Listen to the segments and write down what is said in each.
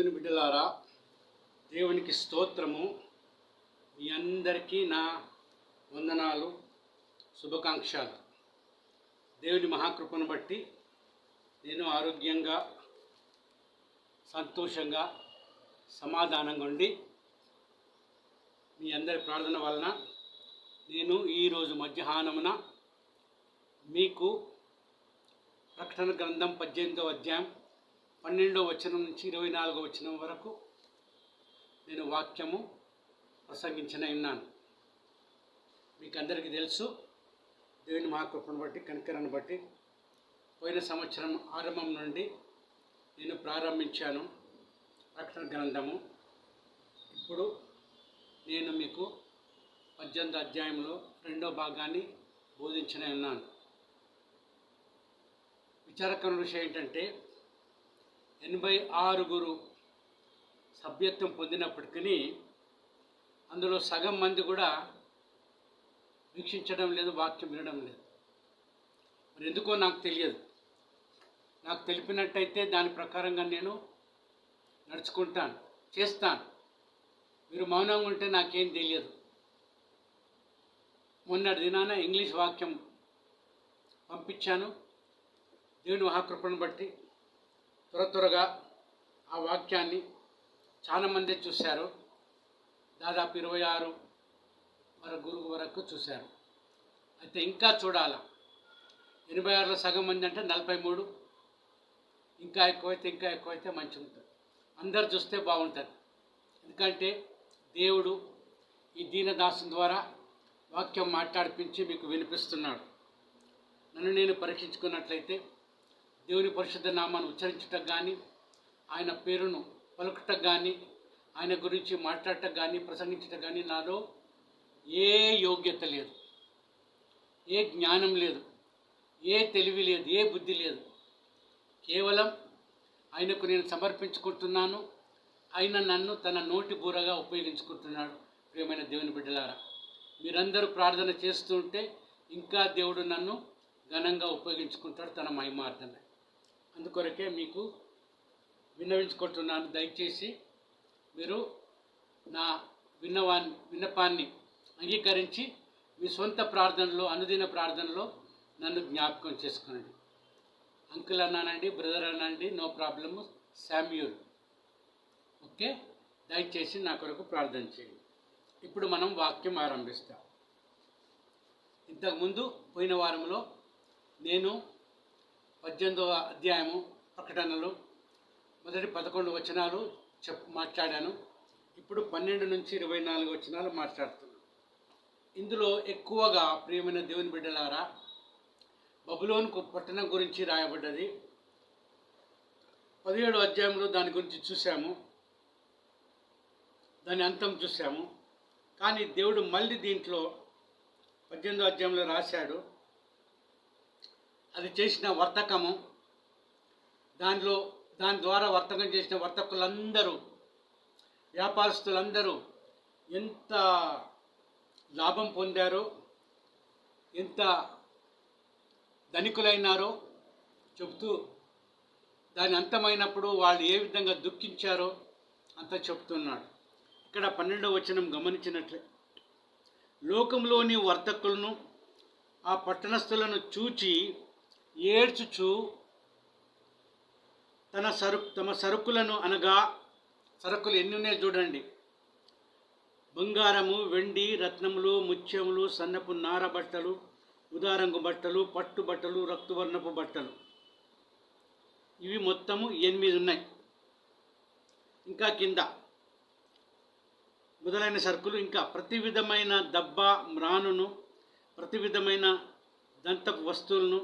దేవుని బిడ్డలారా, దేవునికి స్తోత్రము. మీ అందరికీ నా వందనాలు, శుభాకాంక్షలు. దేవుని మహాకృపను బట్టి నేను ఆరోగ్యంగా, సంతోషంగా, సమాధానంగా ఉండి మీ అందరి ప్రార్థన వలన నేను ఈరోజు మధ్యాహ్నమున మీకు ప్రకటన గ్రంథం 18వ అధ్యాయం 12వ వచనం నుంచి 24వ వచనం వరకు నేను వాక్యము ప్రసంగించిన ఉన్నాను. మీకు అందరికీ తెలుసు, దేవుని మహాకృపను బట్టి, కనికరను బట్టి పోయిన సంవత్సరం ఆరంభం నుండి నేను ప్రారంభించాను ప్రకటన గ్రంథము. ఇప్పుడు నేను మీకు 18వ అధ్యాయంలో 2వ భాగాన్ని బోధించిన ఉన్నాను. విచారకరమైన విషయం ఏంటంటే 86 సభ్యత్వం పొందినప్పటికీ అందులో సగం మంది కూడా వీక్షించడం లేదు, వాక్యం వినడం లేదు. మరి ఎందుకో నాకు తెలియదు. నాకు తెలిపినట్టయితే దాని ప్రకారంగా నేను నడుచుకుంటాను, చేస్తాను. మీరు మౌనంగా ఉంటే నాకేం తెలియదు. మొన్నటి దినాన ఇంగ్లీష్ వాక్యం పంపించాను. దేవుని మహాకృపను బట్టి త్వరగా ఆ వాక్యాన్ని చాలామంది చూశారు. దాదాపు 26 వరకు చూశారు. అయితే ఇంకా చూడాల. 86లో సగం మంది అంటే 43, ఇంకా ఎక్కువైతే మంచిగా ఉంటుంది. అందరు చూస్తే బాగుంటుంది. ఎందుకంటే దేవుడు ఈ దీనదాసు ద్వారా వాక్యం మాట్లాడిపించి మీకు వినిపిస్తున్నాడు. నన్ను నేను పరీక్షించుకున్నట్లయితే దేవుని పరిశుద్ధ నామాన్ని ఉచ్చరించటం కానీ, ఆయన పేరును పలుకటం కానీ, ఆయన గురించి మాట్లాడటం కానీ, ప్రసంగించటం కానీ నాలో ఏ యోగ్యత లేదు, ఏ జ్ఞానం లేదు, ఏ తెలివి లేదు, ఏ బుద్ధి లేదు. కేవలం ఆయనకు నేను సమర్పించుకుంటున్నాను. ఆయన నన్ను తన నోటి బూరగా ఉపయోగించుకుంటున్నాడు. ప్రియమైన దేవుని బిడ్డలారా, మీరందరూ ప్రార్థన చేస్తుంటే ఇంకా దేవుడు నన్ను ఘనంగా ఉపయోగించుకుంటాడు తన మహిమార్థమే. అందుకొరకే మీకు విన్నవించుకుంటున్నాను. దయచేసి మీరు నా విన్నపాన్ని అంగీకరించి మీ సొంత ప్రార్థనలో, అనుదిన ప్రార్థనలో నన్ను జ్ఞాపకం చేసుకోండి. అంకుల్ అన్నానండి, బ్రదర్ అనండి, నో ప్రాబ్లము, శామ్యూల్. ఓకే, దయచేసి నా కొరకు ప్రార్థన చేయండి. ఇప్పుడు మనం వాక్యం ఆరంభిస్తాం. ఇంతకుముందు పోయిన వారంలో నేను 18వ అధ్యాయము ప్రకటనలు మొదటి 11 వచనాలు మాట్లాడాను. ఇప్పుడు 12 నుంచి 24 వచనాలు మాట్లాడుతున్నాను. ఇందులో ఎక్కువగా ప్రియమైన దేవుని బిడ్డలారా, బబులోను పట్టణం గురించి రాయబడ్డది. 17వ అధ్యాయంలో దాని గురించి చూసాము, దాని అంతం చూసాము. కానీ దేవుడు మళ్ళీ దీంట్లో 18వ అధ్యాయంలో రాశాడు. అది చేసిన వర్తకము, దాని ద్వారా వర్తకం చేసిన వర్తకులందరూ, వ్యాపారస్తులందరూ ఎంత లాభం పొందారో, ఎంత ధనికులైనారో చెబుతూ, దాని అంతమైనప్పుడు వాళ్ళు ఏ విధంగా దుఃఖించారో అంత చెప్తున్నాడు. ఇక్కడ 12వ వచనం గమనించినట్లే, లోకంలోని వర్తకులను ఆ పట్టణస్థులను చూచి ఏడ్చుచు తమ సరుకులను, అనగా సరుకులు ఎన్ని ఉన్నాయో చూడండి, బంగారము, వెండి, రత్నములు, ముత్యములు, సన్నపు నార బట్టలు, ఉదారంగు బట్టలు, పట్టు బట్టలు, రక్తవర్ణపు బట్టలు, ఇవి మొత్తము 8 ఉన్నాయి. ఇంకా కింద మొదలైన సరుకులు, ఇంకా ప్రతి విధమైన దబ్బ, మ్రానును, ప్రతి విధమైన దంతపు వస్తువులను,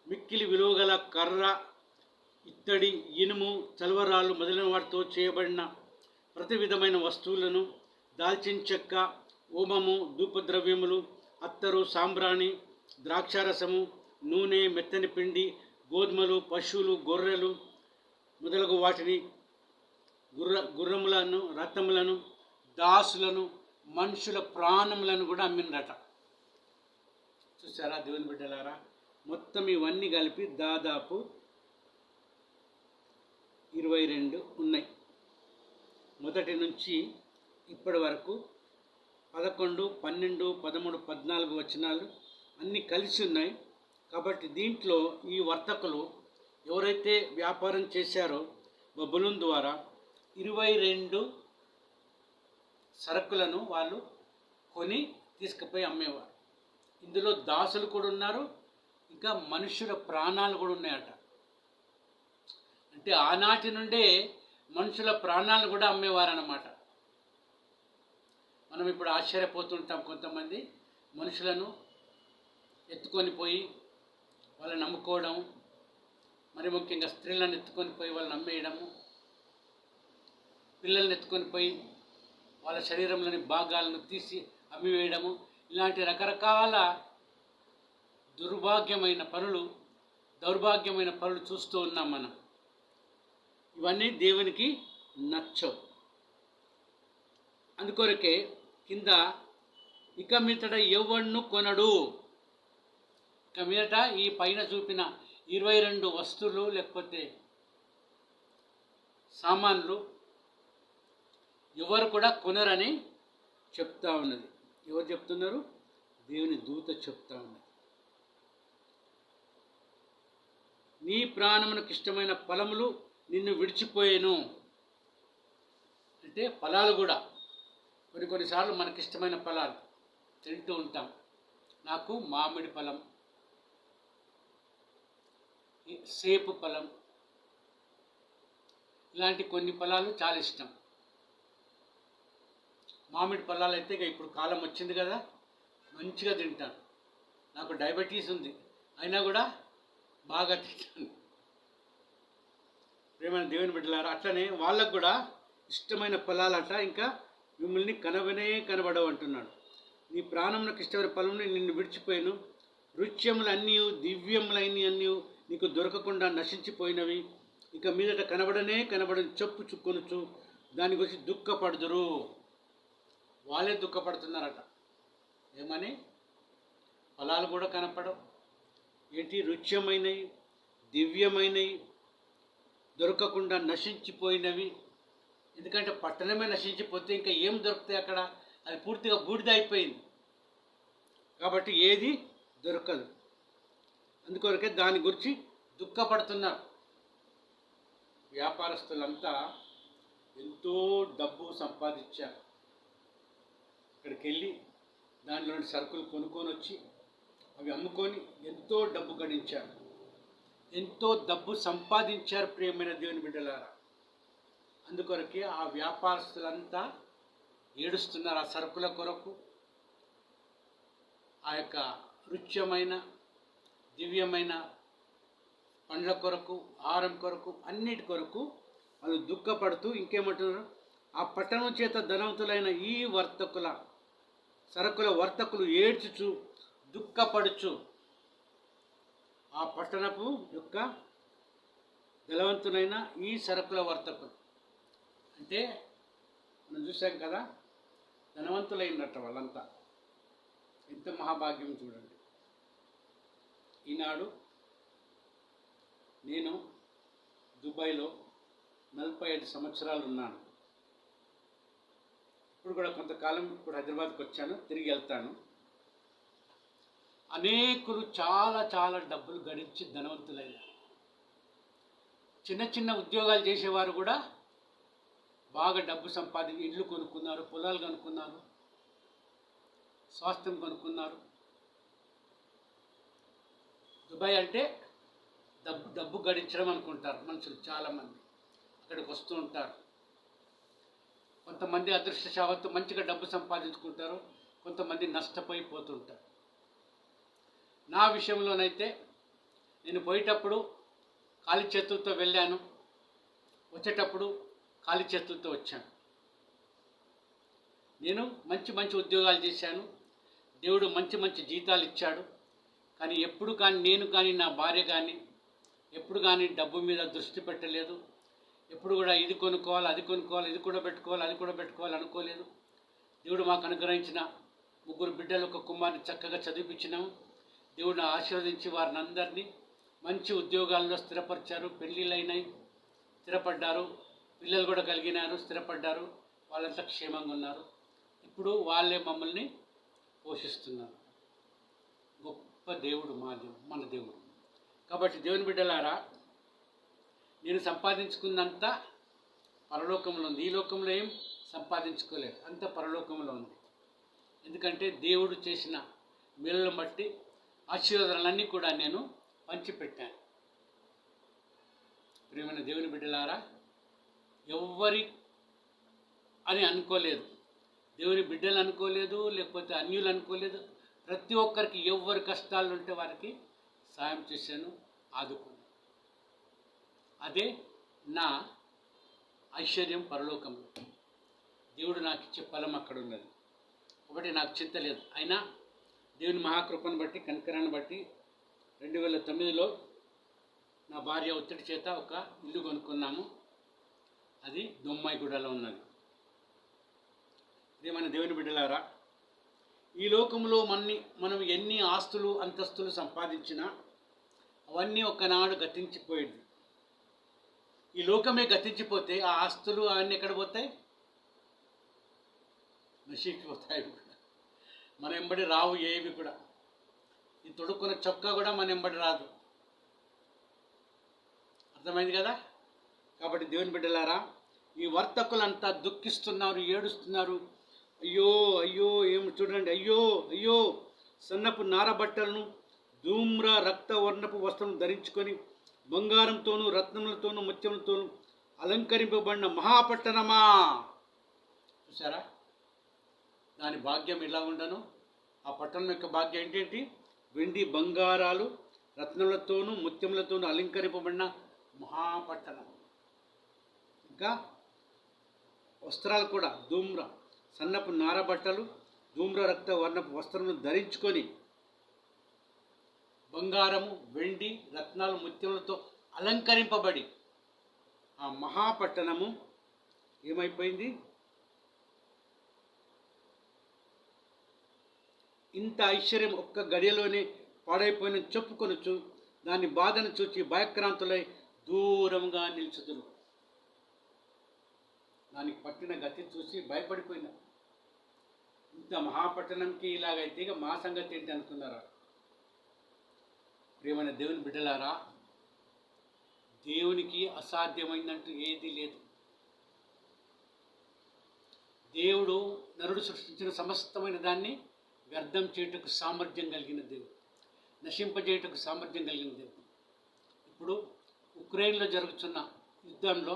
మిక్కిలి విలువగల కర్ర, ఇత్తడి, ఇనుము, చల్వరాళ్ళు మొదలైన వాటితో చేయబడిన ప్రతి విధమైన వస్తువులను, దాల్చిన చెక్క, ఓమము, ధూపద్రవ్యములు, అత్తరు, సాంబ్రాణి, ద్రాక్షారసము, నూనె, మెత్తని పిండి, గోధుమలు, పశువులు, గొర్రెలు మొదలగు వాటిని, గుర్రములను, రథములను, దాసులను, మనుషుల ప్రాణములను కూడా అమ్మిందట. చూసారా దేవుని బిడ్డలారా, మొత్తం ఇవన్నీ కలిపి దాదాపు 22 ఉన్నాయి. మొదటి నుంచి ఇప్పటి వరకు 11, 12, 13, 14 వచనాలు అన్నీ కలిసి ఉన్నాయి. కాబట్టి దీంట్లో ఈ వర్తకులు ఎవరైతే వ్యాపారం చేశారో బబులోను ద్వారా 22 సరుకులను వాళ్ళు కొని తీసుకుపోయి అమ్మేవారు. ఇందులో దాసులు కూడా ఉన్నారు, ఇంకా మనుషుల ప్రాణాలు కూడా ఉన్నాయట. అంటే ఆనాటి నుండే మనుషుల ప్రాణాలు కూడా అమ్మేవారన్నమాట. మనం ఇప్పుడు ఆశ్చర్యపోతుంటాం, కొంతమంది మనుషులను ఎత్తుకొని పోయి వాళ్ళని నమ్ముకోవడం, మరి ముఖ్యంగా స్త్రీలను ఎత్తుకొని పోయి వాళ్ళని అమ్మేయడము, పిల్లల్ని ఎత్తుకొని పోయి వాళ్ళ శరీరంలోని భాగాలను తీసి అమ్మివేయడము, ఇలాంటి రకరకాల దౌర్భాగ్యమైన పనులు చూస్తూ ఉన్నాం మనం. ఇవన్నీ దేవునికి నచ్చవు. అందుకొరకే కింద ఇక మీదట ఎవడును కొనడు. ఇక మీదట ఈ పైన చూపిన 22 వస్తువులు లేకపోతే సామాన్లు ఎవరు కూడా కొనరని చెప్తా ఉన్నది. ఎవరు చెప్తున్నారు? దేవుని దూత చెప్తా ఉన్నది. నీ ప్రాణమునకు ఇష్టమైన ఫలములు నిన్ను విడిచిపోయేను. అంటే ఫలాలు కూడా కొన్నిసార్లు మనకి ఇష్టమైన ఫలాలు తింటూ ఉంటాం. నాకు మామిడి ఫలం, సేపు ఫలం, ఇలాంటి కొన్ని ఫలాలు చాలా ఇష్టం. మామిడి ఫలాలు అయితే ఇక ఇప్పుడు కాలం వచ్చింది కదా, మంచిగా తింటాను. నాకు డయాబెటీస్ ఉంది, అయినా కూడా బాగా తింటాను. ప్రేమైన దేవుని బిడ్డలారా, అట్లనే వాళ్ళకు కూడా ఇష్టమైన ఫలాలట ఇంకా మిమ్మల్ని కనబడవు అంటున్నాడు. నీ ప్రాణమునకు ఇష్టమైన ఫలముని నిన్ను విడిచిపోయాను. రుచ్యములన్నీ దివ్యములైన అన్నీ నీకు దొరకకుండా నశించిపోయినవి. ఇక మీదట కనబడని చెప్పు చుక్కొనొచ్చు దాని గురించి దుఃఖపడుదురు. వాళ్ళే దుఃఖపడుతున్నారట. ఏమని? ఫలాలు కూడా కనపడవు. ఏంటి? రుచ్యమైనవి, దివ్యమైనవి, దొరకకుండా నశించిపోయినవి. ఎందుకంటే పట్టణమే నశించిపోతే ఇంకా ఏం దొరుకుతాయి అక్కడ? అది పూర్తిగా బూడిద అయిపోయింది కాబట్టి ఏది దొరకదు. అందుకొరకే దాని గురించి దుఃఖపడుతున్నారు. వ్యాపారస్తులంతా ఎంతో డబ్బు సంపాదించారు. ఇక్కడికి వెళ్ళి దానిలోని సరుకులు కొనుక్కొని వచ్చి అవి అమ్ముకొని ఎంతో డబ్బు గడించారు, ఎంతో డబ్బు సంపాదించారు. ప్రియమైన దేవుని బిడ్డలారా, అందుకొరకే ఆ వ్యాపారస్తులంతా ఏడుస్తున్నారు. ఆ సరుకుల కొరకు, ఆ యొక్క రుచ్యమైన దివ్యమైన పండ్ల కొరకు, ఆహారం కొరకు, అన్నిటి కొరకు వాళ్ళు దుఃఖపడుతూ ఇంకేమంటున్నారు? ఆ పట్టణం చేత ధనవంతులైన ఈ సరుకుల వర్తకులు ఏడ్చుచు దుఃఖపడుచు. ఆ పట్టణపు యొక్క ధనవంతులైన ఈ సరుకుల వర్తకులు అంటే మనం చూసాం కదా, ధనవంతులైనట్టు వాళ్ళంతా. ఎంత మహాభాగ్యం చూడండి. ఈనాడు నేను దుబాయ్లో 45 సంవత్సరాలు ఉన్నాను. ఇప్పుడు కూడా కొంతకాలం ఇప్పుడు హైదరాబాద్కి వచ్చాను, తిరిగి వెళ్తాను. అనేకులు చాలా చాలా డబ్బులు గడించి ధనవంతులయ్యారు. చిన్న చిన్న ఉద్యోగాలు చేసేవారు కూడా బాగా డబ్బు సంపాదించి ఇళ్ళు కొనుక్కున్నారు, పొలాలు కొనుక్కున్నారు, స్వాస్థ్యం కొనుక్కున్నారు. దుబాయ్ అంటే డబ్బు గడించడం అనుకుంటారు మనుషులు చాలామంది. అక్కడికి వస్తూ ఉంటారు. కొంతమంది అదృష్టశావత్తు మంచిగా డబ్బు సంపాదించుకుంటారు, కొంతమంది నష్టపోయిపోతుంటారు. నా విషయంలోనైతే నేను పోయేటప్పుడు ఖాళీ చేతులతో వెళ్ళాను, వచ్చేటప్పుడు ఖాళీ చేతులతో వచ్చాను. నేను మంచి మంచి ఉద్యోగాలు చేశాను, దేవుడు మంచి మంచి జీతాలు ఇచ్చాడు. కానీ ఎప్పుడు కానీ నేను కానీ నా భార్య కానీ ఎప్పుడు కానీ డబ్బు మీద దృష్టి పెట్టలేదు. ఎప్పుడు కూడా ఇది కొనుక్కోవాలి, అది కొనుక్కోవాలి, ఇది కూడా పెట్టుకోవాలి, అది కూడా పెట్టుకోవాలి అనుకోలేదు. దేవుడు మాకు అనుగ్రహించిన 3 బిడ్డలు, 1 కుమారుని చక్కగా చదివించినాము. దేవుడిని ఆశీర్వదించి వారిని అందరినీ మంచి ఉద్యోగాల్లో స్థిరపరిచారు. పెళ్ళిళ్ళైనాయి, స్థిరపడ్డారు. పిల్లలు కూడా కలిగినారు, స్థిరపడ్డారు. వాళ్ళంతా క్షేమంగా ఉన్నారు. ఇప్పుడు వాళ్ళే మమ్మల్ని పోషిస్తున్నారు. గొప్ప దేవుడు మన దేవుడు. కాబట్టి దేవుని బిడ్డలారా, నేను సంపాదించుకున్నంత పరలోకంలో ఉంది. ఈ లోకంలో ఏం సంపాదించుకోలేదు, అంత పరలోకంలో ఉంది. ఎందుకంటే దేవుడు చేసిన మేలులను బట్టి ఆశీర్వాదాలన్నీ కూడా నేను పంచిపెట్టాను. ప్రియమైన దేవుని బిడ్డలారా, ఎవ్వరి అని అనుకోలేదు, దేవుని బిడ్డలు అనుకోలేదు, లేకపోతే అన్యులు అనుకోలేదు. ప్రతి ఒక్కరికి ఎవరి కష్టాలు ఉంటే వారికి సాయం చేశాను, ఆదుకున్నాను. అదే నా ఐశ్వర్యం పరలోకంలో. దేవుడు నాకు ఇచ్చే ఫలం అక్కడ ఉన్నది. ఒకటి నాకు చింత లేదు. అయినా దేవుని మహాకృపను బట్టి, కనికరాన్ని బట్టి 2009లో నా భార్య ఒత్తిడి చేత ఒక ఇల్లు కొనుక్కున్నాము. అది దొమ్మాయిగూడలో ఉన్నది. ప్రియమైన దేవుని బిడ్డలారా, ఈ లోకంలో మనం ఎన్ని ఆస్తులు అంతస్తులు సంపాదించినా అవన్నీ ఒకనాడు గతించిపోయేది. ఈ లోకమే గతించిపోతే ఆ ఆస్తులు అవన్నీ ఎక్కడ పోతాయి? నశించిపోతాయి. మన ఎంబడి రావు ఏవి కూడా. ఈ తొడుక్కున్న చొక్కా కూడా మన ఎంబడి రాదు. అర్థమైంది కదా? కాబట్టి దేవుని బిడ్డలారా, ఈ వర్తకులంతా దుఃఖిస్తున్నారు, ఏడుస్తున్నారు. అయ్యో అయ్యో, ఏమి చూడండి, అయ్యో అయ్యో, సన్నపు నారబట్టలను ధూమ్ర రక్త వర్ణపు వస్త్రం ధరించుకొని బంగారంతోనూ రత్నములతోనూ ముత్యములతోనూ అలంకరింపబడిన మహాపట్టణమా. చూసారా దాని భాగ్యం ఎలా ఉండను? ఆ పట్టణం యొక్క భాగ్యం ఏంటంటే వెండి బంగారాలు రత్నములతోనూ ముత్యములతోనూ అలంకరింపబడిన మహాపట్టణం. ఇంకా వస్త్రాలు కూడా ధూమ్ర సన్నపు నారబట్టలు ధూమ్ర రక్త వర్ణపు వస్త్రమును ధరించుకొని బంగారము వెండి రత్నాలు ముత్యములతో అలంకరింపబడి ఆ మహాపట్టణము ఏమైపోయింది? ఇంత ఐశ్వర్యం ఒక్క గడియలోనే పాడైపోయిన చెప్పుకొనొచ్చు దాని బాధను చూచి భయక్రాంతులై దూరంగా నిల్చుదురు. దానికి పట్టిన గతి చూసి భయపడిపోయినా. ఇంత మహాపట్టణంకి ఇలాగైతే ఇక మా సంగతి ఏంటి అనుకున్నారా? ప్రియమైన దేవుని బిడ్డలారా, దేవునికి అసాధ్యమైందంటూ ఏదీ లేదు. దేవుడు నరుడు సృష్టించిన సమస్తమైన దాన్ని వ్యర్థం చేయుటకు సామర్థ్యం కలిగిన దేవుడు, నశింపజేయుటకు సామర్థ్యం కలిగిన దేవుడు. ఇప్పుడు ఉక్రెయిన్లో జరుగుతున్న యుద్ధంలో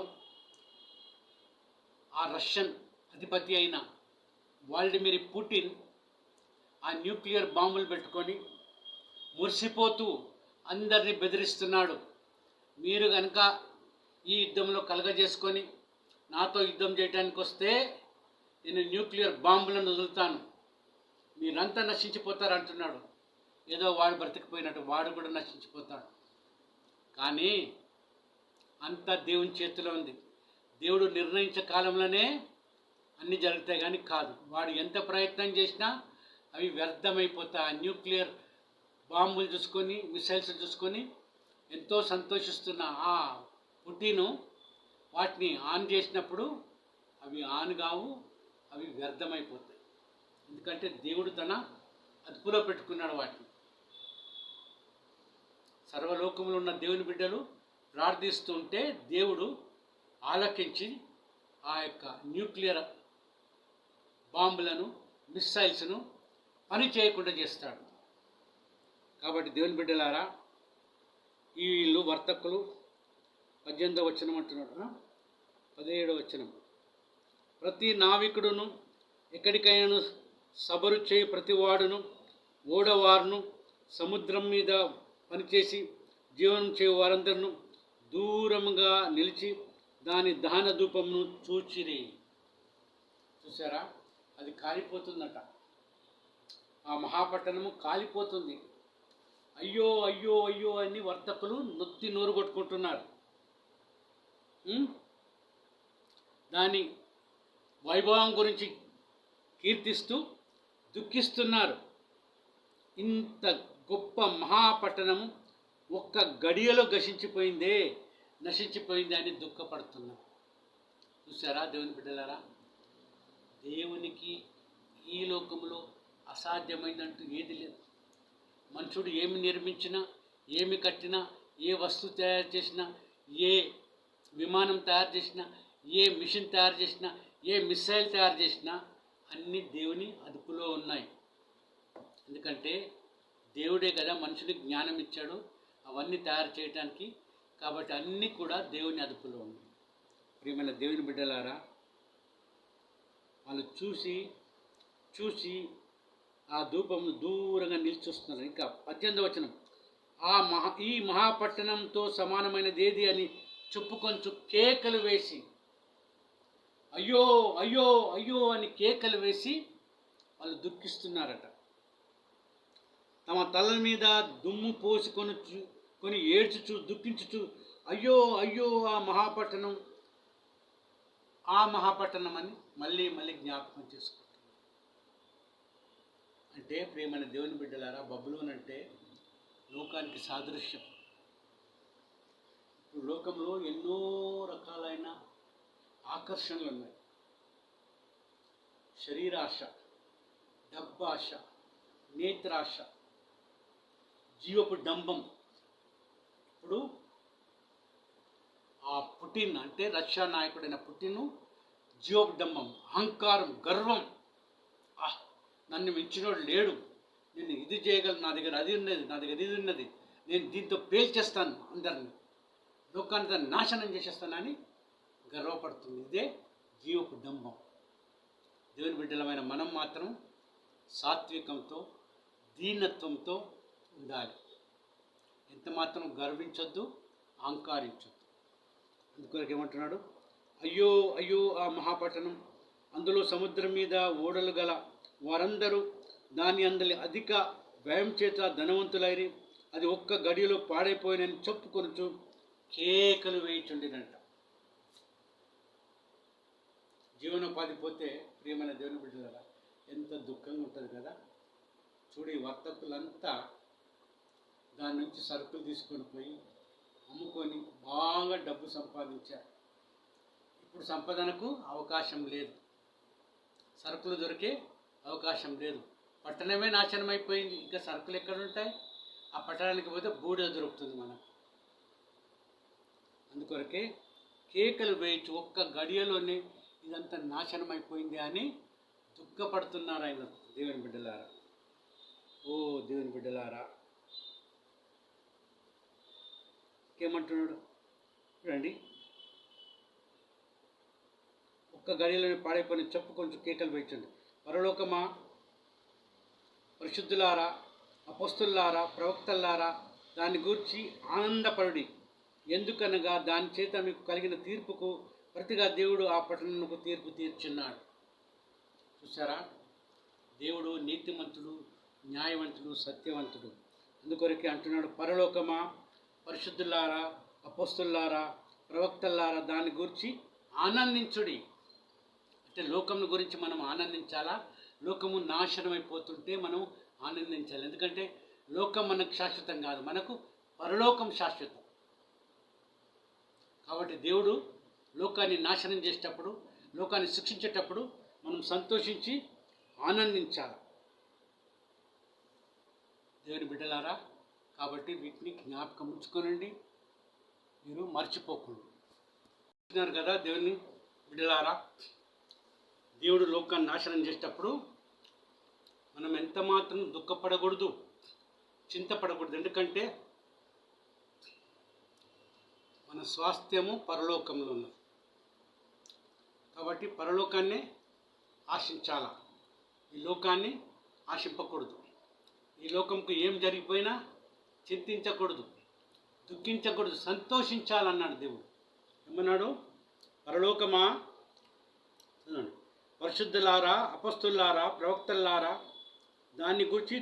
ఆ రష్యన్ అధిపతి అయిన వ్లాదిమిర్ పుటిన్ ఆ న్యూక్లియర్ బాంబులు పెట్టుకొని మురిసిపోతూ అందరినీ బెదిరిస్తున్నాడు. మీరు కనుక ఈ యుద్ధంలో కలగజేసుకొని నాతో యుద్ధం చేయడానికి వస్తే నేను న్యూక్లియర్ బాంబులను వదులుతాను, మీరంతా నశించిపోతారు అంటున్నాడు. ఏదో వాడు బ్రతికిపోయినట్టు వాడు కూడా నశించిపోతాడు. కానీ అంతా దేవుని చేతిలో ఉంది. దేవుడు నిర్ణయించే కాలంలోనే అన్నీ జరుగుతాయి, కానీ కాదు. వాడు ఎంత ప్రయత్నం చేసినా అవి వ్యర్థమైపోతాయి. ఆ న్యూక్లియర్ బాంబులు చూసుకొని మిసైల్స్ చూసుకొని ఎంతో సంతోషిస్తున్న ఆ పుటిన్ వాటిని ఆన్ చేసినప్పుడు అవి ఆన్ కావు, అవి వ్యర్థమైపోతాయి. ఎందుకంటే దేవుడు తన అదుపులో పెట్టుకున్నాడు వాటిని. సర్వలోకంలో ఉన్న దేవుని బిడ్డలు ప్రార్థిస్తుంటే దేవుడు ఆలకించి ఆ యొక్క న్యూక్లియర్ బాంబులను మిస్సైల్స్ను పని చేయకుండా చేస్తాడు. కాబట్టి దేవుని బిడ్డలారా, వీళ్ళు వర్తకులు 18వ వచనం అంటున్నాడు, 17వ వచనం. ప్రతి నావికుడును ఎక్కడికైనా సబరు చేయి ప్రతివాడును ఓడవారును సముద్రం మీద పనిచేసి జీవనం చేయు వారందరిను దూరంగా నిలిచి దాని దహన ధూపమును చూచిరి. చూసారా, అది కాలిపోతుందట. ఆ మహాపట్టణము కాలిపోతుంది. అయ్యో అయ్యో అయ్యో అని వర్తకులు నొత్తి నోరు కొట్టుకుంటున్నారు. దాని వైభవం గురించి కీర్తిస్తూ దుఃఖిస్తున్నారు. ఇంత గొప్ప మహాపట్టణము ఒక్క గడియలో నశించిపోయింది అని దుఃఖపడుతున్నారు. చూసారా దేవుని బిడ్డలారా, దేవునికి ఈ లోకంలో అసాధ్యమైందంటూ ఏది లేదు. మనుషుడు ఏమి నిర్మించినా, ఏమి కట్టినా, ఏ వస్తువు తయారు చేసినా, ఏ విమానం తయారు చేసినా, ఏ మిషన్ తయారు చేసినా, ఏ మిసైల్ తయారు చేసినా అన్నీ దేవుని అదుపులో ఉన్నాయి. ఎందుకంటే దేవుడే కదా మనుషునికి జ్ఞానం ఇచ్చాడు అవన్నీ తయారు చేయడానికి. కాబట్టి అన్నీ కూడా దేవుని అదుపులో ఉన్నాయి. ప్రియమైన దేవుని బిడ్డలారా, వాళ్ళు చూసి ఆ ధూపం దూరంగా నిలిచొస్తున్నారు. ఇంకా 18వ వచనం, ఈ మహాపట్టణంతో సమానమైనది ఏది అని చెప్పుకొంచు కేకలు వేసి, అయ్యో అయ్యో అయ్యో అని కేకలు వేసి వాళ్ళు దుఃఖిస్తున్నారట. తమ తలల మీద దుమ్ము పోసుకొని ఏడ్చుచు దుఃఖించుచు, అయ్యో అయ్యో ఆ మహాపట్టణం అని మళ్ళీ మళ్ళీ జ్ఞాపకం చేసుకుంటున్నారు. అంటే ప్రియమైన దేవుని బిడ్డలారా, బబులోన్ అంటే లోకానికి సాదృశ్యం. ఇప్పుడు లోకంలో ఎన్నో రకాలైన ఆకర్షణలు ఉన్నాయి. శరీరాశ, డబ్బాశ, నేత్రాశ, జీవపు డంబం. ఇప్పుడు ఆ పుటిన్ అంటే రష్యా నాయకుడైన పుటిన్ జీవపు డంబం, అహంకారం, గర్వం. నన్ను మించినోడు లేడు, నేను ఇది చేయగలను, నా దగ్గర అది ఉన్నది, నా దగ్గర ఇది ఉన్నది, నేను దీంతో పేల్చేస్తాను, అందరిని లోకాన్ని నాశనం చేసేస్తానని గర్వపడుతుంది. ఇదే జీవపు డంబం. దేవుని బిడ్డలమైన మనం మాత్రం సాత్వికంతో, దీనత్వంతో ఉండాలి. ఎంత మాత్రం గర్వించొద్దు, అహంకారించొద్దు. అందుకొరకు ఏమంటున్నాడు, అయ్యో అయ్యో ఆ మహాపట్టణం, అందులో సముద్రం మీద ఓడలు గల వారందరూ దాని అందలి అధిక వ్యయం చేత ధనవంతులైరి అది ఒక్క గడియలో పాడైపోయినని చెప్పుకొనుచు కేకలు వేయిచుండినంట. జీవనోపాధి పోతే ప్రియమైన దేవుని బిడ్డలారా ఎంత దుఃఖంగా ఉంటుంది కదా. చూడు, ఈ వర్తకులంతా దాని నుంచి సరుకులు తీసుకొని పోయి అమ్ముకొని బాగా డబ్బు సంపాదించారు. ఇప్పుడు సంపాదనకు అవకాశం లేదు, సరుకులు దొరికే అవకాశం లేదు. పట్టణమే నాశనం అయిపోయింది, ఇంకా సరుకులు ఎక్కడ ఉంటాయి? ఆ పట్టణానికి పోతే బూడిద దొరుకుతుంది మనకు. అందుకొరకే కేకలు వేయించి ఒక్క గడియలోనే ఇదంతా నాశనం అయిపోయింది అని దుఃఖపడుతున్నారు ఆయన. దేవుని బిడ్డలారా, ఓ దేవుని బిడ్డలారా, ఏమంటున్నాడు చూడండి, ఒక్క గడియలోనే పాడైపోయిన చెప్పు కొంచెం కేకలు వేయించండి. పరలోకమా, పరిశుద్ధులారా, అపోస్తులారా, ప్రవక్తలారా, దాన్ని గూర్చి ఆనందపడుడి. ఎందుకనగా దాని చేత మీకు కలిగిన తీర్పుకు ప్రతిగా దేవుడు ఆ పట్టణమునకు తీర్పు తీర్చున్నాడు. చూసారా, దేవుడు నీతిమంతుడు, న్యాయవంతుడు, సత్యవంతుడు. అందుకొరకే అంటున్నాడు, పరలోకమా, పరిశుద్ధులారా, అపోస్తులారా, ప్రవక్తలారా, దాని గురించి ఆనందించుడి. అంటే లోకం గురించి మనం ఆనందించాలా? లోకము నాశనం అయిపోతుంటే మనం ఆనందించాలి. ఎందుకంటే లోకం మనకు శాశ్వతం కాదు, మనకు పరలోకం శాశ్వతం. కాబట్టి దేవుడు లోకాన్ని నాశనం చేసేటప్పుడు, లోకాన్ని శిక్షించేటప్పుడు మనం సంతోషించి ఆనందించాలి. దేవుని బిడ్డలారా, కాబట్టి వీటిని జ్ఞాపకం ఉంచుకోనండి, మీరు మర్చిపోకుండా కదా. దేవుని బిడ్డలారా, దేవుడు లోకాన్ని నాశనం చేసేటప్పుడు మనం ఎంత మాత్రం దుఃఖపడకూడదు, చింతపడకూడదు. ఎందుకంటే మన స్వాస్థ్యము పరలోకంలో ఉన్నది. కాబట్టి పరలోకాన్నే ఆశించాల, ఈ లోకాన్ని ఆశింపకూడదు. ఈ లోకంకు ఏం జరిగిపోయినా చింతించకూడదు, దుఃఖించకూడదు, సంతోషించాలన్నాడు దేవుడు. ఏమన్నాడు? పరలోకమా, పరిశుద్ధులారా, అపస్తులారా, ప్రవక్తలారా, దాన్ని గురించి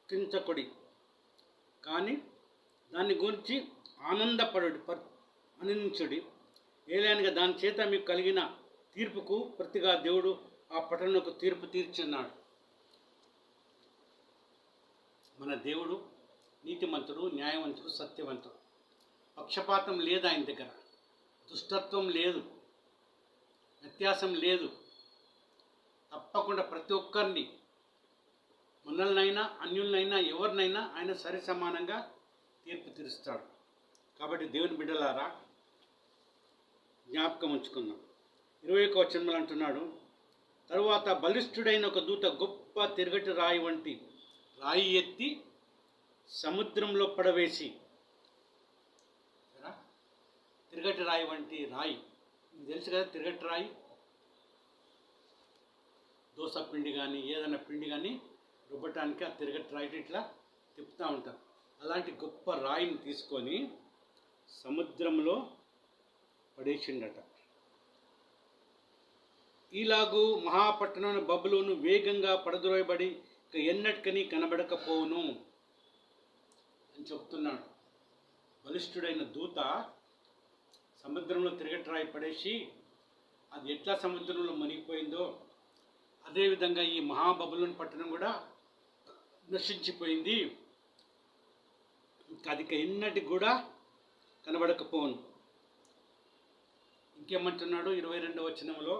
దుఃఖించకుడి, కానీ దాని గురించి ఆనందించుడి. ఏలైనగా దాని చేత మీకు కలిగిన తీర్పుకు ప్రతిగా దేవుడు ఆ పట్టణంకు తీర్పు తీర్చున్నాడు. మన దేవుడు నీతిమంతుడు, న్యాయవంతుడు, సత్యవంతుడు. పక్షపాతం లేదు ఆయన దగ్గర, దుష్టత్వం లేదు. వ్యత్యాసం లేదు. తప్పకుండా ప్రతి ఒక్కరిని, మనల్నైనా అన్యులనైనా ఎవరినైనా ఆయన సరి సమానంగా తీర్పు తీరుస్తాడు. కాబట్టి దేవుని బిడ్డలారా, జ్ఞాపకం ఉంచుకుందాం. 21వ వచనంలో అంటున్నాడు, తరువాత బలిష్ఠుడైన ఒక దూత గొప్ప తిరగటి రాయి వంటి రాయి ఎత్తి సముద్రంలో పడవేసి. తిరగటి రాయి వంటి రాయి, మీకు తెలుసు కదా, తిరగటి రాయి దోస పిండి కానీ ఏదైనా పిండి కానీ రుబ్బటానికి ఆ తిరగటి రాయి ఇట్లా తిప్పుతూ ఉంటారు. అలాంటి గొప్ప రాయిని తీసుకొని సముద్రంలో పడేసిండట. ఈలాగు మహాపట్టణం బబులోను వేగంగా పడద్రోయబడి ఇక ఎన్నటికని కనబడకపోవును అని చెప్తున్నాడు. బలిష్ఠుడైన దూత సముద్రంలో తిరగటి రాయి పడేసి అది ఎట్లా సముద్రంలో మునిగిపోయిందో అదేవిధంగా ఈ మహాబబులోను పట్టణం కూడా నశించిపోయింది. ఇంకా అది ఎన్నటికి కూడా కనబడకపోను. ఇంకేమంటున్నాడు 22వ వచనంలో,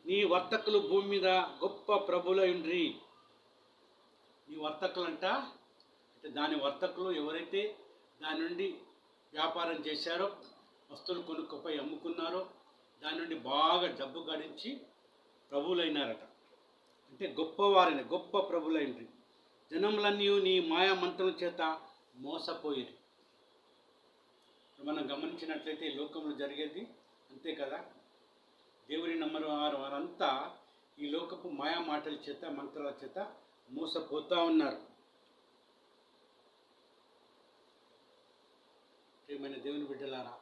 నీ వర్తకులు భూమి మీద గొప్ప ప్రభులయుండ్రి. నీ వర్తకులంట అంటే దాని వర్తకులు ఎవరైతే దాని నుండి వ్యాపారం చేశారో, వస్తువులు కొనుక్కపోయి అమ్ముకున్నారో, దాని నుండి బాగా డబ్బు గడించి ప్రభువులైనారట. అంటే గొప్పవారైన గొప్ప ప్రభులైండ్రి. జనములన్నీ నీ మాయా మంత్రం చేత మోసపోయిరి. మనం గమనించినట్లయితే ఈ లోకంలో జరిగేది అంతే కదా. దేవుని నమ్మరు వారంతా ఈ లోకపు మాయా మాటల చేత మంత్రాల చేత మోసపోతూ ఉన్నారు. ప్రియమైన దేవుని బిడ్డలారా,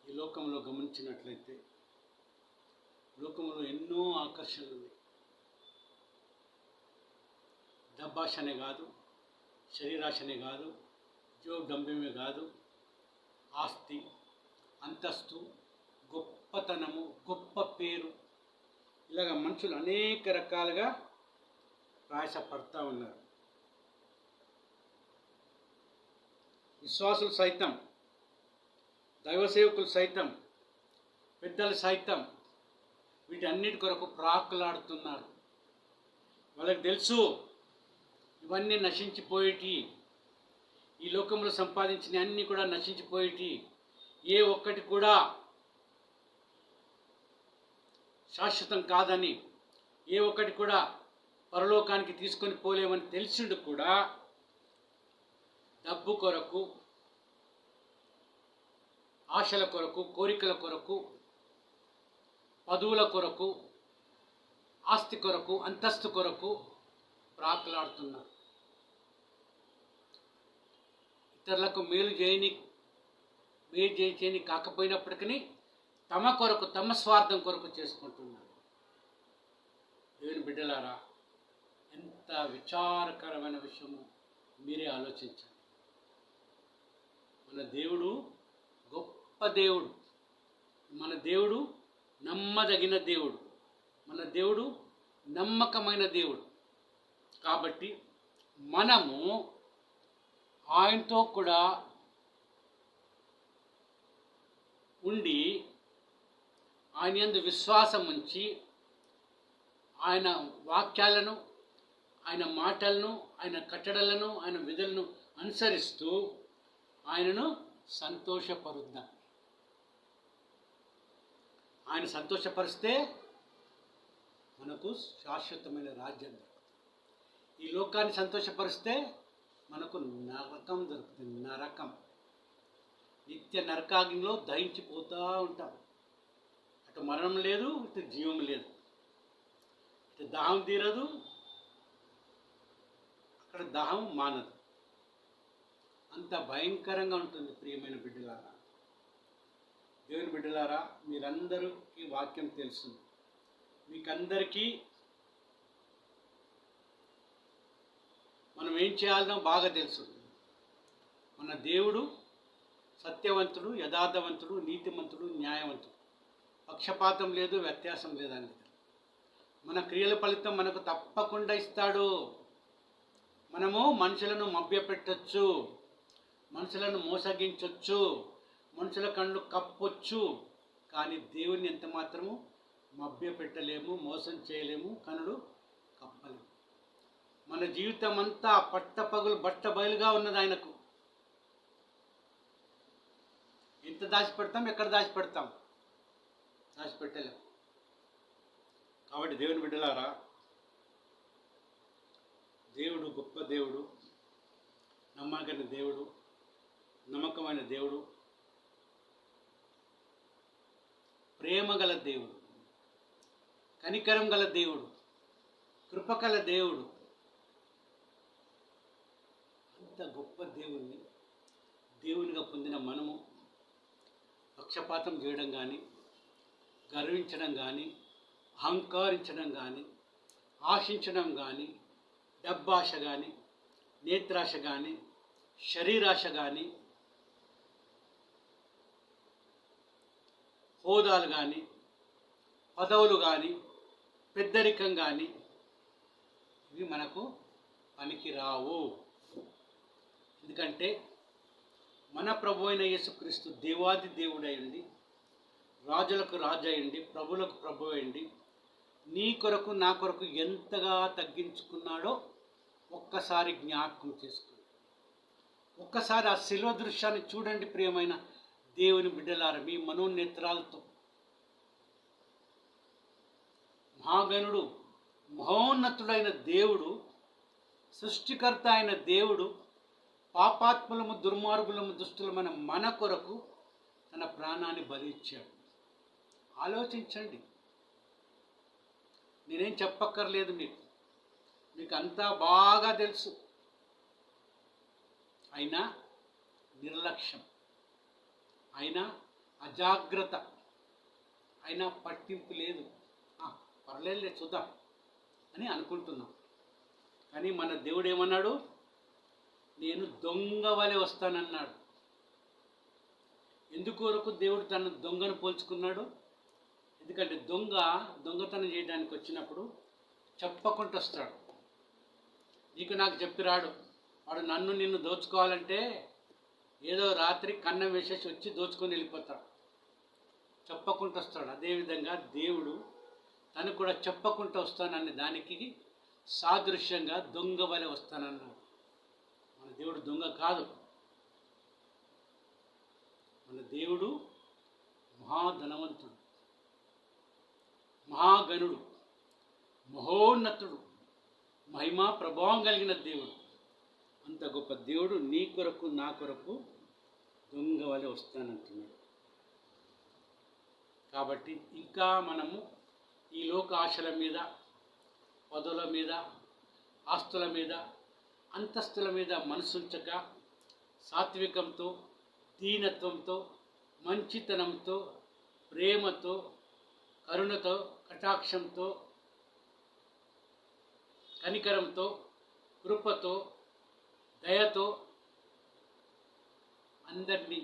ఈ లోకంలో గమనించినట్లయితే లోకంలో ఎన్నో ఆకర్షణలు ఉన్నాయి. డబ్బాశనే కాదు, శరీరాశనే కాదు, జోడంబ్యమే కాదు, ఆస్తి, అంతస్తు, గొప్పతనము, గొప్ప పేరు, ఇలాగ మనుషులు అనేక రకాలుగా ప్రయాసపడతా ఉన్నారు. విశ్వాసులు సైతం, దైవ సేవకులు సైతం, పెద్దలు సైతం వీటన్నిటి కొరకు ప్రాకులాడుతున్నారు. వాళ్ళకి తెలుసు ఇవన్నీ నశించిపోయేటి, ఈ లోకంలో సంపాదించిన అన్నీ కూడా నశించిపోయేటి, ఏ ఒక్కటి కూడా శాశ్వతం కాదని, ఏ ఒక్కటి కూడా పరలోకానికి తీసుకొని పోలేమని తెలిసిండు కూడా డబ్బు కొరకు, ఆశల కొరకు, కోరికల కొరకు, పదవుల కొరకు, ఆస్తి కొరకు, అంతస్తు కొరకు ప్రాకులాడుతున్నారు. ఇతరులకు మేలు చేయని కాకపోయినప్పటికీ తమ కొరకు, తమ స్వార్థం కొరకు చేసుకుంటున్నారు. దేవుని బిడ్డలారా, ఎంత విచారకరమైన విషయము మీరే ఆలోచించండి. మన దేవుడు గొప్ప దేవుడు, మన దేవుడు నమ్మదగిన దేవుడు, మన దేవుడు నమ్మకమైన దేవుడు. కాబట్టి మనము ఆయనతో కూడా ఉండి ఆయన యందు విశ్వాసం ఉంచి ఆయన వాక్యాలను, ఆయన మాటలను, ఆయన కట్టడలను, ఆయన విధులను అనుసరిస్తూ ఆయనను సంతోషపరుద్దాం. ఆయన సంతోషపరిస్తే మనకు శాశ్వతమైన రాజ్యం దొరుకుతుంది. ఈ లోకాన్ని సంతోషపరిస్తే మనకు నరకం దొరుకుతుంది. నరకం, నిత్య నరకాగ్నిలో దహించిపోతూ ఉంటాం. అటు మరణం లేదు, ఇటు జీవం లేదు, ఇటు దాహం తీరదు, అక్కడ దాహం మానదు. అంత భయంకరంగా ఉంటుంది. ప్రియమైన బిడ్డలారా, దేవుని బిడ్డలారా, మీరందరికీ వాక్యం తెలుసు. మీకందరికీ మనం ఏం చేయాలనో బాగా తెలుసు. మన దేవుడు సత్యవంతుడు, యథార్థవంతుడు, నీతిమంతుడు, న్యాయవంతుడు. పక్షపాతం లేదు, వ్యత్యాసం లేదండి. మన క్రియల ఫలితం మనకు తప్పకుండా ఇస్తాడు. మనము మనుషులను మభ్యపెట్టచ్చు, మనుషులను మోసగించవచ్చు, మనుషుల కళ్ళు కప్పొచ్చు, కానీ దేవుని ఎంత మాత్రము మభ్య పెట్టలేము, మోసం చేయలేము, కనులు కప్పలేము. మన జీవితం అంతా పట్టపగులు బట్టబయలుగా ఉన్నది ఆయనకు. ఎంత దాచిపెడతాం, ఎక్కడ దాచిపెడతాం? దాచిపెట్టలేము. కాబట్టి దేవుని బిడ్డలారా, దేవుడు గొప్ప దేవుడు, నమ్మకమైన దేవుడు, నమ్మకమైన దేవుడు, ప్రేమ గల దేవుడు, కనికరం గల దేవుడు, కృపగల దేవుడు. అంత గొప్ప దేవునిగా పొందిన మనము పక్షపాతం చేయడం కానీ, గర్వించడం కానీ, అహంకరించడం కానీ, ఆశించడం కానీ, డబ్బాశ కానీ, నేత్రాశ కానీ, శరీరాశ కానీ, హోదాలు కానీ, పదవులు కానీ, పెద్దరికం కానీ, ఇవి మనకు పనికిరావు. ఎందుకంటే మన ప్రభు అయిన యేసుక్రీస్తు దేవాది దేవుడై ఉండి, రాజులకు రాజు అయ్యండి, ప్రభులకు ప్రభు అయ్యండి, నీ కొరకు నా కొరకు ఎంతగా తగ్గించుకున్నాడో ఒక్కసారి జ్ఞాపకం చేసుకోండి. ఒక్కసారి ఆ శిలువ దృశ్యాన్ని చూడండి ప్రియమైన దేవుని బిడ్డలారా, మీ మనోనేత్రాలతో. మహాగణుడు, మహోన్నతుడైన దేవుడు, సృష్టికర్త అయిన దేవుడు, పాపాత్ములము, దుర్మార్గులము, దుష్టులమైన మన కొరకు తన ప్రాణాన్ని బలి ఇచ్చాడు. ఆలోచించండి. నేనేం చెప్పక్కర్లేదు, మీకు అంతా బాగా తెలుసు. అయినా నిర్లక్ష్యం, అయినా అజాగ్రత్త, అయినా పట్టింపు లేదు. పర్లేదులే చూద్దాం అని అనుకుంటున్నాం. కానీ మన దేవుడు ఏమన్నాడు? నేను దొంగ వలె వస్తానన్నాడు. ఎందుకొరకు దేవుడు తన దొంగను పోల్చుకున్నాడు? ఎందుకంటే దొంగతనం చేయడానికి వచ్చినప్పుడు చెప్పకుండా వస్తాడు. నీకు నాకు చెప్పి రాడు. వాడు నిన్ను దోచుకోవాలంటే ఏదో రాత్రి కన్నం వేసేసి వచ్చి దోచుకొని వెళ్ళిపోతాడు. చెప్పకుండా వస్తాడు. అదేవిధంగా దేవుడు తను కూడా చెప్పకుండా వస్తానన్న దానికి సాదృశ్యంగా దొంగ వలె వస్తానన్నాడు. మన దేవుడు దొంగ కాదు. మన దేవుడు మహాధనవంతుడు, మహాగణుడు, మహోన్నతుడు, మహిమా ప్రభావం కలిగిన దేవుడు. అంత గొప్ప దేవుడు నీ కొరకు నా కొరకు దొంగ వలె వస్తానంటున్నాడు. కాబట్టి ఇంకా మనము ఈ లోక ఆశల మీద, పదవుల మీద, ఆస్తుల మీద, అంతస్తుల మీద మనసుంచక సాత్వికంతో, దీనత్వంతో, మంచితనంతో, ప్రేమతో, కరుణతో, కటాక్షంతో, కనికరంతో, కృపతో, దయతో అందరినీ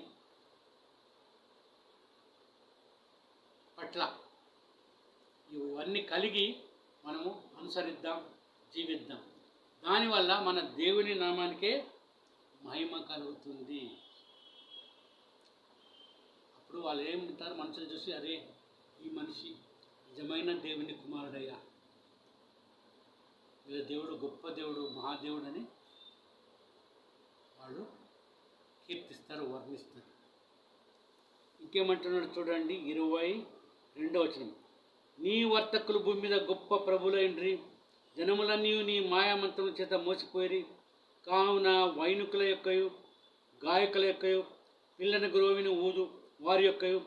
పట్ల ఇవన్నీ కలిగి మనము అనుసరిద్దాం, జీవిద్దాం. దానివల్ల మన దేవుని నామానికే మహిమ కలుగుతుంది. అప్పుడు వాళ్ళు ఏమంటారు? మనుషులు చూసి, అరే ఈ మనిషి నిజమైన దేవుని కుమారుడయ్యా, వీళ్ళ దేవుడు గొప్ప దేవుడు, మహాదేవుడు అని వాళ్ళు కీర్తిస్తారు, వర్ణిస్తారు. ఇంకేమంటున్నాడు చూడండి, 22వ వచనం. నీ వర్తకులు భూమి మీద గొప్ప ప్రభులైండ్రి, జనములన్నీ నీ మాయామంత్రముల చేత మోసిపోయి, కావున వైనుకుల యొక్కయు, గాయకుల యొక్కయు, పిల్లని గ్రోవిన ఊదు వారి యొక్కయు,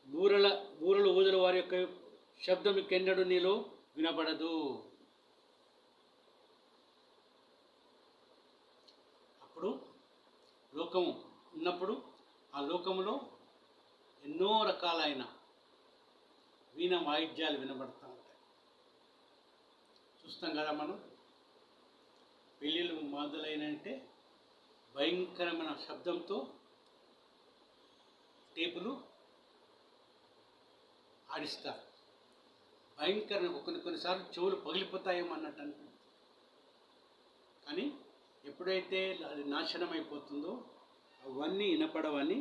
బూరలు ఊదల వారి యొక్కయు శబ్దం కెన్నడు నీలో వినబడదు. అప్పుడు లోకము ఉన్నప్పుడు ఆ లోకములో ఎన్నో రకాలైన వీణ వాయిద్యాలు వినబడతా ఉంటాయి. చూస్తాం కదా మనం. పెళ్ళిళ్ళు మొదలైనంటే భయంకరమైన శబ్దంతో టేపులు ఆడిస్తారు. భయంకరంగా కొన్నిసార్లు చెవులు పగిలిపోతాయేమో అన్నట్టు అనుకుంటుంది. కానీ ఎప్పుడైతే అది నాశనం అయిపోతుందో అవన్నీ వినపడవని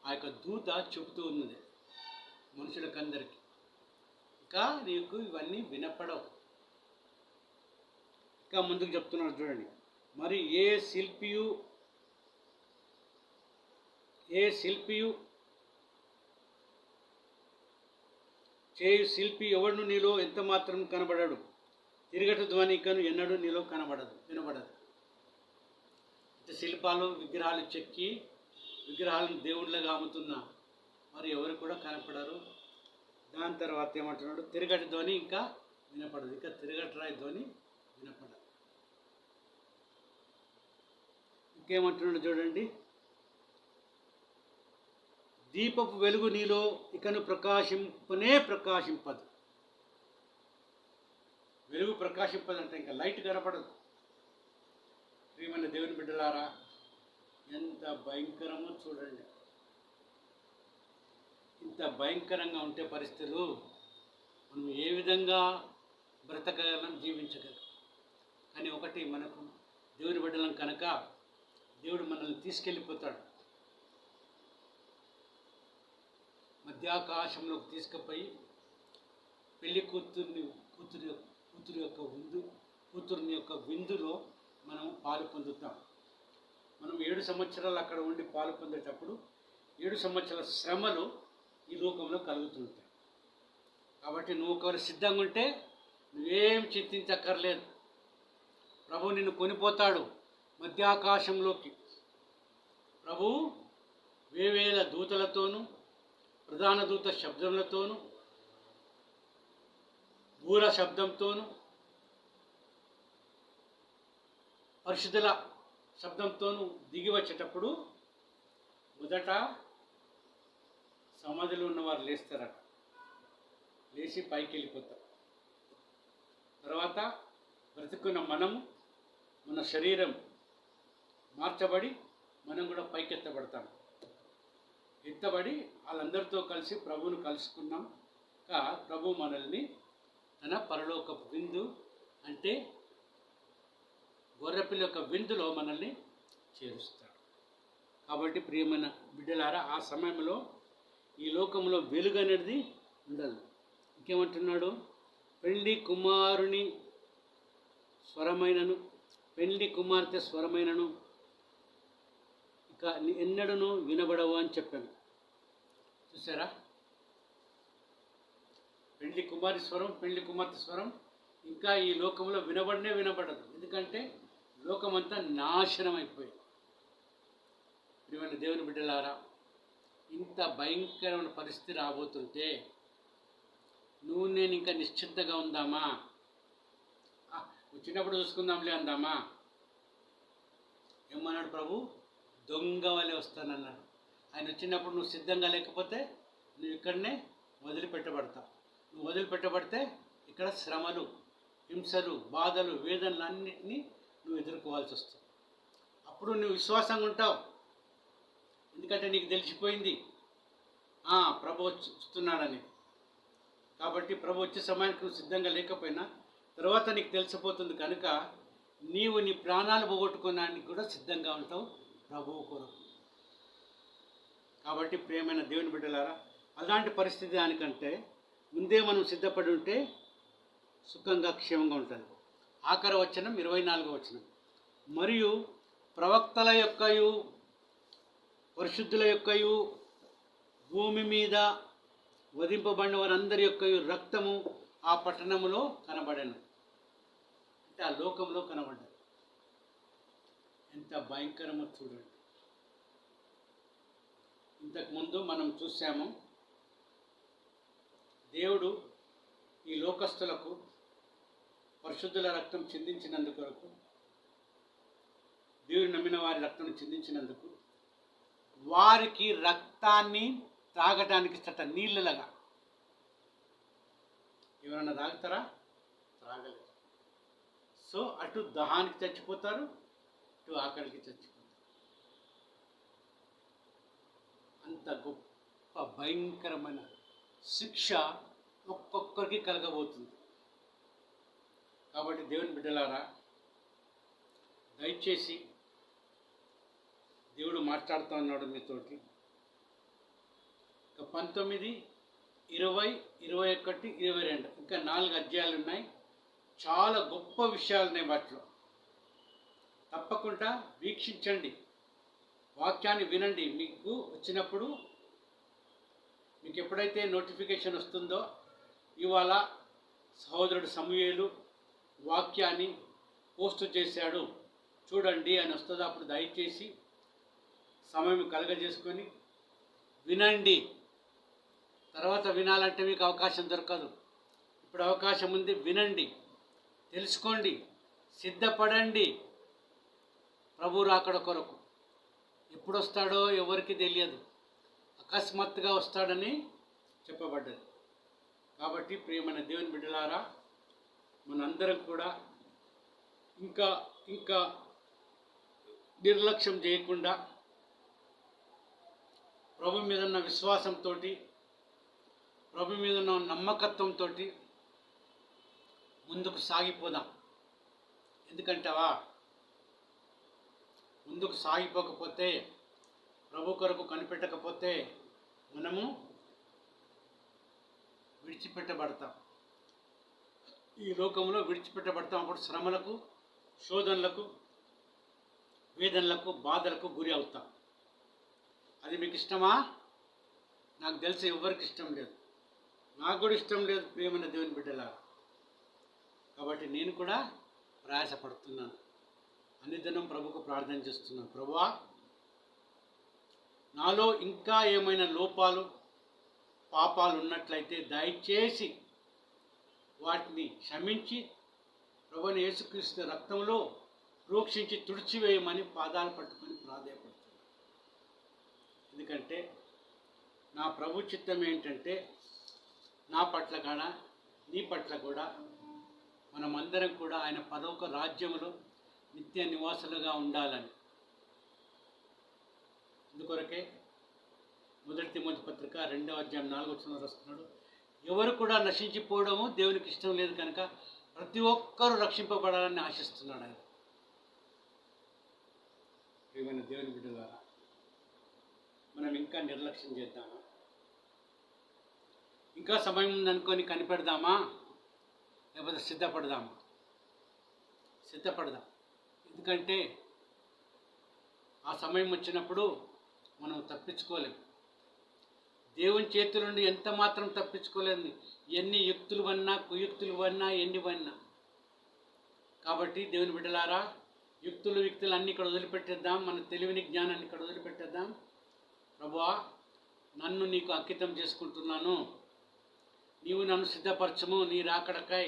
ఆ యొక్క దూత చెబుతూ ఉన్నది మనుషులకందరికీ. ఇంకా నీకు ఇవన్నీ వినపడవు. ఇంకా ముందుకు చెప్తున్నాడు చూడండి. మరి ఏ శిల్పియు చేయు శిల్పి ఎవడును నీలో ఎంత మాత్రం కనబడడు. తిరగట ధ్వనికను ఎన్నడూ నీలో వినబడదు. శిల్పాలు విగ్రహాలు చెక్కి విగ్రహాలను దేవుళ్ళగా అమ్ముతున్నా మరి ఎవరు కూడా కనపడరు. దాని తర్వాత ఏమంటున్నాడు, తిరగటి ధ్వని ఇంకా వినపడదు. ఇంకా తిరగటరాయి ధ్వని వినపడదు. ఇంకేమంటున్నాడు చూడండి, దీపపు వెలుగు నీలో ఇకను ప్రకాశింపదు. వెలుగు ప్రకాశింపదంటే ఇంకా లైట్ కనపడదు. ప్రియమైన దేవుని బిడ్డలారా, ఎంత భయంకరమో చూడండి. ఇంత భయంకరంగా ఉంటే పరిస్థితులు మనం ఏ విధంగా బ్రతకగలం, జీవించగలం. కానీ ఒకటి, మనకు దేవుని బిడ్డలం కనుక దేవుడు మనల్ని తీసుకెళ్ళిపోతాడు. మధ్యాకాశంలోకి తీసుకుపోయి పెళ్లి కూతుర్ని యొక్క విందులో మనం పాలు పొందుతాం. మనం 7 సంవత్సరాలు అక్కడ ఉండి పాలు పొందేటప్పుడు 7 సంవత్సరాల శ్రమలు ఈ లోకంలో కలుగుతుంటాయి. కాబట్టి నువ్వు ఒకరు సిద్ధంగా ఉంటే నువ్వేం చింతించక్కర్లేదు. ప్రభు నిన్ను కొనిపోతాడు మధ్యాకాశంలోకి. ప్రభు వేవేల దూతలతోనూ ప్రధాన దూత శబ్దములతోనూ బూర శబ్దంతోనూ పరిశుద్ధుల శబ్దంతోనూ దిగి వచ్చేటప్పుడు మొదట సమాధిలో ఉన్నవారు లేస్తారట. లేచి పైకి వెళ్ళిపోతారు. తర్వాత బ్రతుకున్న మన శరీరం మార్చబడి మనం కూడా పైకి ఎత్తబడతాం. ఎత్తబడి వాళ్ళందరితో కలిసి ప్రభువును కలుసుకున్నాం. ప్రభు మనల్ని తన పరలోకపు విందు అంటే గొర్రెపిల్ల యొక్క విందులో మనల్ని చేరుస్తాడు. కాబట్టి ప్రియమైన బిడ్డలారా, ఆ సమయంలో ఈ లోకంలో వెలుగు అనేది ఉండదు. ఇంకేమంటున్నాడు, పెళ్లి కుమార్తె స్వరమైనను ఇక ఎన్నడూ వినబడవు అని చెప్పాను. చూసారా, పెళ్లి కుమారి స్వరం, పెళ్లి కుమార్తె స్వరం ఇంకా ఈ లోకంలో వినబడదు. ఎందుకంటే లోకమంతా నాశనం అయిపోయింది. ప్రియమైన దేవుని బిడ్డలారా, ఇంత భయంకరమైన పరిస్థితి రాబోతుంటే నేను ఇంకా నిశ్చింతగా ఉందామా, చిన్నప్పుడు చూసుకుందాంలే అందామా? ఏమన్నాడు ప్రభు? దొంగ వలె వస్తానన్నాడు. ఆయన వచ్చినప్పుడు నువ్వు సిద్ధంగా లేకపోతే నువ్వు ఇక్కడనే వదిలిపెట్టబడతావు. నువ్వు వదిలిపెట్టబడితే ఇక్కడ శ్రమలు, హింసలు, బాధలు, వేదనలు అన్నిటినీ నువ్వు ఎదుర్కోవాల్సి వస్తుంది. అప్పుడు నువ్వు విశ్వాసంగా ఉంటావు. ఎందుకంటే నీకు తెలిసిపోయింది ప్రభు వస్తున్నాడని. కాబట్టి ప్రభు వచ్చే సమయానికి నువ్వు సిద్ధంగా లేకపోయినా తర్వాత నీకు తెలిసిపోతుంది కనుక నీవు నీ ప్రాణాలు పోగొట్టుకోవడానికి కూడా సిద్ధంగా ఉంటావు ప్రభువు కొరకు. కాబట్టి ప్రియమైన దేవుని బిడ్డలారా, అలాంటి పరిస్థితి దానికంటే ముందే మనం సిద్ధపడి ఉంటే సుఖంగా క్షేమంగా ఉంటుంది. ఆఖరి వచనం 24వ వచనం, మరియు ప్రవక్తల యొక్కయు పరిశుద్ధుల యొక్కయు భూమి మీద వధింపబడిన వారందరి యొక్కయు రక్తము ఆ పట్టణములో కనబడను. అంటే ఆ లోకంలో కనబడ్డది. ఎంత భయంకరమో చూడండి. ఇంతకుముందు మనం చూసాము, దేవుడు ఈ లోకస్తులకు పరిశుద్ధుల రక్తం చిందించినందుకు, దేవుడు నమ్మిన వారి రక్తం చిందించినందుకు వారికి రక్తాన్ని తాగటానికి చట్ట నీళ్ళలాగా. ఎవరన్నా తాగుతారా? త్రాగలేదు. సో అటు దహానికి చచ్చిపోతారు, ఇటు ఆకలికి చచ్చిపోతారు. అంత గొప్ప భయంకరమైన శిక్ష ఒక్కొక్కరికి కలగబోతుంది. కాబట్టి దేవుని బిడ్డలారా, దయచేసి దేవుడు మాట్లాడుతూ ఉన్నాడు మీతోటి. 19, 20, 21, 22 ఇంకా 4 అధ్యాయాలు ఉన్నాయి. చాలా గొప్ప విషయాలు ఉన్నాయి వాటిలో. తప్పకుండా వీక్షించండి, వాక్యాన్ని వినండి. మీకు వచ్చినప్పుడు, మీకు ఎప్పుడైతే నోటిఫికేషన్ వస్తుందో, ఇవాళ సహోదరుడు సమూయేలు వాక్యాన్ని పోస్ట్ చేశాడు చూడండి అని వస్తుంది. అప్పుడు దయచేసి సమయం కలగజేసుకొని వినండి. తర్వాత వినాలంటే మీకు అవకాశం దొరకదు. ఇప్పుడు అవకాశం ఉంది, వినండి, తెలుసుకోండి, సిద్ధపడండి. ప్రభు రాకడ కొరకు. ఎప్పుడు వస్తాడో ఎవరికి తెలియదు, అకస్మాత్తుగా వస్తాడని చెప్పబడ్డది. కాబట్టి ప్రియమైన దేవుని బిడ్డలారా, మనందరం కూడా ఇంకా నిర్లక్ష్యం చేయకుండా ప్రభు మీద ఉన్న విశ్వాసంతో, ప్రభు మీద ఉన్న నమ్మకత్వంతో ముందుకు సాగిపోదాం. ఎందుకంటావా, ముందుకు సాగిపోకపోతే, ప్రభు కొరకు కనిపెట్టకపోతే మనము విడిచిపెట్టబడతాం. ఈ లోకంలో విడిచిపెట్టబడతాం. అప్పుడు శ్రమలకు, శోధనలకు, వేదనలకు, బాధలకు గురి అవుతాం. అది మీకు ఇష్టమా? నాకు తెలిసి ఎవరికి ఇష్టం లేదు, నాకు కూడా ఇష్టం లేదు ప్రియమైన దేవుని బిడ్డలారా. కాబట్టి నేను కూడా ప్రయాసపడుతున్నాను, అన్నిదినం ప్రభుకు ప్రార్థన చేస్తున్నాను. ప్రభువా, నాలో ఇంకా ఏమైనా లోపాలు, పాపాలు ఉన్నట్లయితే దయచేసి వాటిని క్షమించి ప్రభువైన యేసుక్రీస్తు రక్తంలో ప్రోక్షించి తుడిచివేయమని పాదాలు పట్టుకొని ప్రాధేయపడుతున్నాను. ఎందుకంటే నా ప్రభు చిత్తం ఏంటంటే, నా పట్ల కాన నీ పట్ల కూడా మనమందరం కూడా ఆయన పరలోక రాజ్యంలో నిత్య నివాసులుగా ఉండాలని. అందుకొరకే 1 తిమోతి పత్రిక 2వ అధ్యాయం 4వ వచనంలో రాస్తున్నాడు, ఎవరు కూడా నశించిపోవడము దేవునికి ఇష్టం లేదు కనుక ప్రతి ఒక్కరూ రక్షింపబడాలని ఆశిస్తున్నాడు ఆయన. ప్రియమైన దేవుని బిడ్డలారా, మనం ఇంకా నిర్లక్ష్యం చేద్దామా? ఇంకా సమయం ఉందనుకొని కనిపెడదామా? లేకపోతే సిద్ధపడదామా? సిద్ధపడదాం. ఎందుకంటే ఆ సమయం వచ్చినప్పుడు మనం తప్పించుకోలేము. దేవుని చేతుల నుండి ఎంత మాత్రం తప్పించుకోలేదు. ఎన్ని యుక్తులు వన్నా, కుయుక్తులు వన్నా, ఎన్ని వన్నా. కాబట్టి దేవుని బిడ్డలారా, యుక్తులు విక్తులు అన్నీ ఇక్కడ వదిలిపెట్టేద్దాం. మన తెలివిని, జ్ఞానాన్ని ఇక్కడ వదిలిపెట్టేద్దాం. ప్రభువా, నన్ను నీకు అంకితం చేసుకుంటున్నాను, నీవు నన్ను సిద్ధపరచము నీ రాకడకై.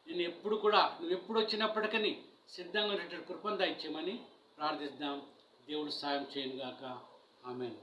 నేను ఎప్పుడు కూడా, నువ్వు ఎప్పుడు వచ్చినప్పటికీ సిద్ధంగా ఉండేటట్టు కృపను దయచేయమని ప్రార్థిద్దాం. దేవుడు సాయం చేయనుగాక. ఆమేన్.